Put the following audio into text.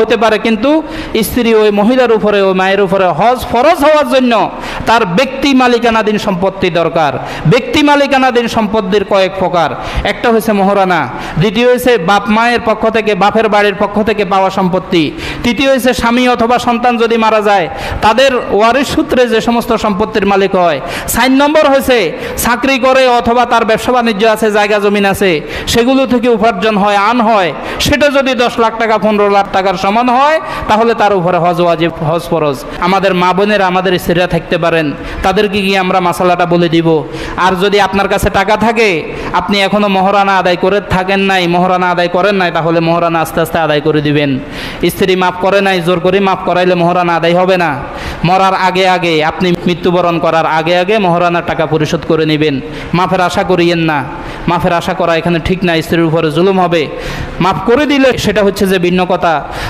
হতে পারে, কিন্তু স্ত্রী ওই মহিলার উপরে, ওই মায়ের উপরে হজ ফরজ হওয়ার জন্য তার ব্যক্তি মালিকানাধীন সম্পত্তি দরকার। ব্যক্তি মালিকানাধীন সম্পত্তির কয়েক প্রকার। একটা হচ্ছে মোহরানা, দ্বিতীয় হচ্ছে বাপ মায়ের পক্ষ থেকে, বাপের বাড়ির পক্ষ থেকে পাওয়া সম্পত্তি, তৃতীয় হচ্ছে স্বামী অথবা সন্তান যদি মারা যায় তাদের ওয়ারিশ সূত্রে যে সমস্ত সম্পত্তির মালিক হয়। 4 নম্বর হচ্ছে চাকরি করে অথবা তার ব্যবসা বাণিজ্য আছে, জায়গা জমিন আছে, সেগুলো থেকে উপার্জন হয়, আন হয়, সেটা যদি 10 লাখ টাকা 15 লাখ টাকার সমান হয় তাহলে তার উপরে হজ ওয়াজিব, হজ ফরজ। আমাদের মা বোনেরা, আমাদের স্ত্রীরা থাকতে পারেন, তাদেরকে গিয়ে আমরা মাসালাটা বলে দিব। আর যদি আপনার কাছে টাকা থাকে, আপনি এখনো মহারানা আদায় করে থাকেন নাই, মহারানা আদায় করেন নাই, তাহলে মহারানা আস্তে আস্তে আদায় করে দিবেন। স্ত্রী মাফ করে নাই, জোর করে মাফ করাইলে মহারানা আদায় হবে না। মরার আগে আগে, আপনি মৃত্যুবরণ করার আগে আগে মহারানার টাকা পরিশোধ করে নেবেন। মাফের আশা করিয়েন না, মাফের আশা করা এখানে ঠিক না, স্ত্রীর উপরে জুলুম হবে। মাফ করে দিলে সেটা হচ্ছে যে ভিন্ন কথা।